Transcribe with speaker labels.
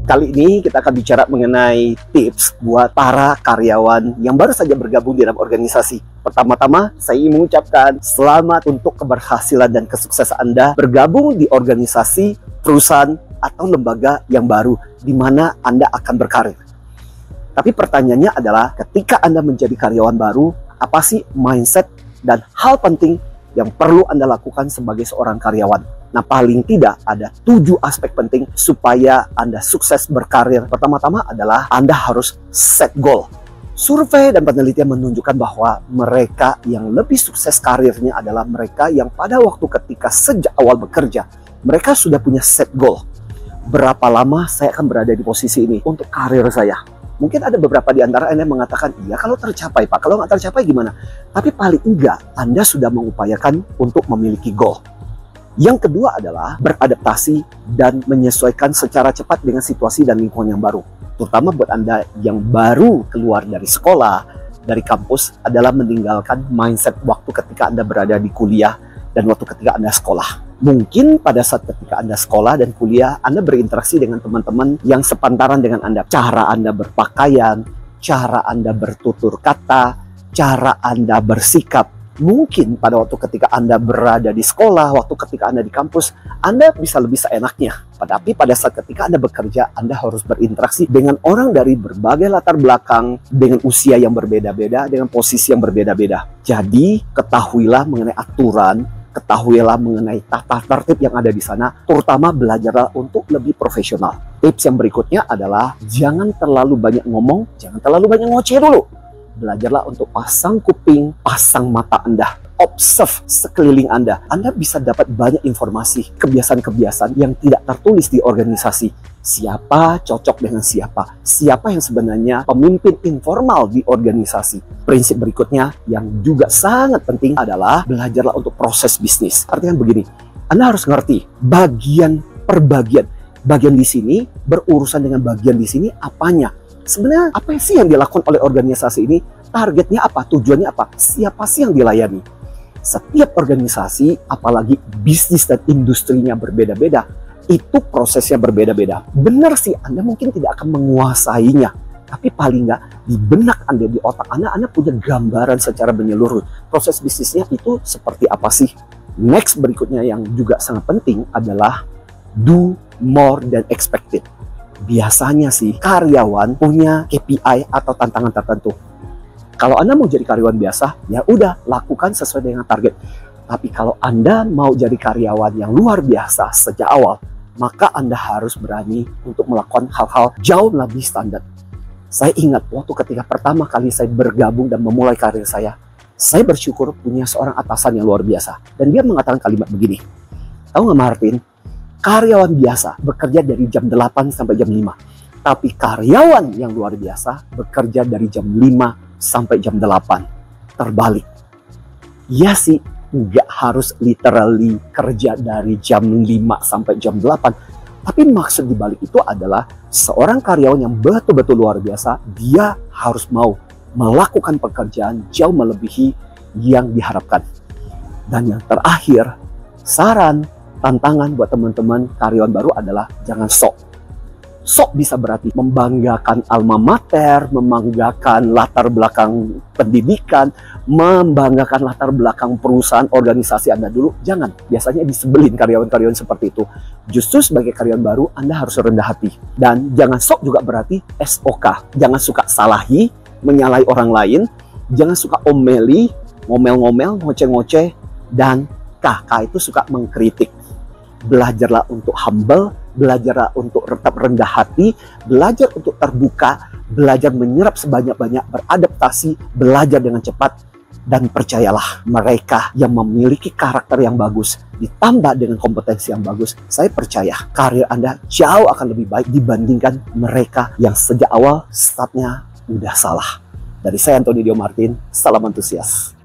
Speaker 1: Kali ini kita akan bicara mengenai tips buat para karyawan yang baru saja bergabung di dalam organisasi. Pertama-tama, saya ingin mengucapkan selamat untuk keberhasilan dan kesuksesan Anda bergabung di organisasi, perusahaan, atau lembaga yang baru di mana Anda akan berkarir. Tapi pertanyaannya adalah, ketika Anda menjadi karyawan baru, apa sih mindset dan hal penting yang perlu Anda lakukan sebagai seorang karyawan? Nah, paling tidak ada 7 aspek penting supaya Anda sukses berkarir. Pertama-tama adalah Anda harus set goal. Survei dan penelitian menunjukkan bahwa mereka yang lebih sukses karirnya adalah mereka yang pada waktu ketika sejak awal bekerja, mereka sudah punya set goal. Berapa lama saya akan berada di posisi ini untuk karir saya? Mungkin ada beberapa di antara Anda yang mengatakan, iya kalau tercapai Pak, kalau nggak tercapai gimana? Tapi paling enggak, Anda sudah mengupayakan untuk memiliki goal. Yang kedua adalah beradaptasi dan menyesuaikan secara cepat dengan situasi dan lingkungan yang baru. Terutama buat Anda yang baru keluar dari sekolah, dari kampus, adalah meninggalkan mindset waktu ketika Anda berada di kuliah dan waktu ketika Anda sekolah. Mungkin pada saat ketika Anda sekolah dan kuliah, Anda berinteraksi dengan teman-teman yang sepantaran dengan Anda. Cara Anda berpakaian, cara Anda bertutur kata, cara Anda bersikap. Mungkin pada waktu ketika Anda berada di sekolah, waktu ketika Anda di kampus, Anda bisa lebih seenaknya. Tapi pada saat ketika Anda bekerja, Anda harus berinteraksi dengan orang dari berbagai latar belakang, dengan usia yang berbeda-beda, dengan posisi yang berbeda-beda. Jadi, ketahuilah mengenai aturan, ketahuilah mengenai tata tertib yang ada di sana, terutama belajarlah untuk lebih profesional. Tips yang berikutnya adalah jangan terlalu banyak ngomong, jangan terlalu banyak ngoceh dulu. Belajarlah untuk pasang kuping, pasang mata Anda. Observe sekeliling Anda. Anda bisa dapat banyak informasi, kebiasaan-kebiasaan yang tidak tertulis di organisasi. Siapa cocok dengan siapa? Siapa yang sebenarnya pemimpin informal di organisasi? Prinsip berikutnya yang juga sangat penting adalah belajarlah untuk proses bisnis. Artinya begini, Anda harus ngerti bagian per bagian. Bagian di sini berurusan dengan bagian di sini apanya? Sebenarnya apa sih yang dilakukan oleh organisasi ini? Targetnya apa? Tujuannya apa? Siapa sih yang dilayani? Setiap organisasi, apalagi bisnis dan industrinya berbeda-beda, itu prosesnya berbeda-beda. Benar sih, Anda mungkin tidak akan menguasainya. Tapi paling nggak di benak Anda, di otak Anda punya gambaran secara menyeluruh. Proses bisnisnya itu seperti apa sih? Next berikutnya yang juga sangat penting adalah do more than expected. Biasanya sih karyawan punya KPI atau tantangan tertentu. Kalau Anda mau jadi karyawan biasa, ya udah lakukan sesuai dengan target. Tapi kalau Anda mau jadi karyawan yang luar biasa sejak awal, maka Anda harus berani untuk melakukan hal-hal jauh lebih standar. Saya ingat waktu ketika pertama kali saya bergabung dan memulai karir saya bersyukur punya seorang atasan yang luar biasa. Dan dia mengatakan kalimat begini, tahu nggak Martin? Karyawan biasa bekerja dari jam 8 sampai jam 5. Tapi karyawan yang luar biasa bekerja dari jam 5 sampai jam 8. Terbalik. Ya sih, nggak harus literally kerja dari jam 5 sampai jam 8. Tapi maksud dibalik itu adalah seorang karyawan yang betul-betul luar biasa, dia harus mau melakukan pekerjaan jauh melebihi yang diharapkan. Dan yang terakhir, saran, tantangan buat teman-teman karyawan baru adalah jangan sok. Sok bisa berarti membanggakan alma mater, membanggakan latar belakang pendidikan, membanggakan latar belakang perusahaan, organisasi Anda dulu. Jangan, biasanya disebelin karyawan-karyawan seperti itu. Justru sebagai karyawan baru, Anda harus rendah hati. Dan jangan sok juga berarti SOK. Jangan suka salahi, menyalahi orang lain. Jangan suka omeli, ngomel-ngomel, ngoceh-ngoceh. Dan KK itu suka mengkritik. Belajarlah untuk humble, belajarlah untuk tetap rendah hati, belajar untuk terbuka, belajar menyerap sebanyak-banyak, beradaptasi, belajar dengan cepat, dan percayalah mereka yang memiliki karakter yang bagus, ditambah dengan kompetensi yang bagus, saya percaya karir Anda jauh akan lebih baik dibandingkan mereka yang sejak awal startnya udah salah. Dari saya Anthony Dio Martin, salam antusias.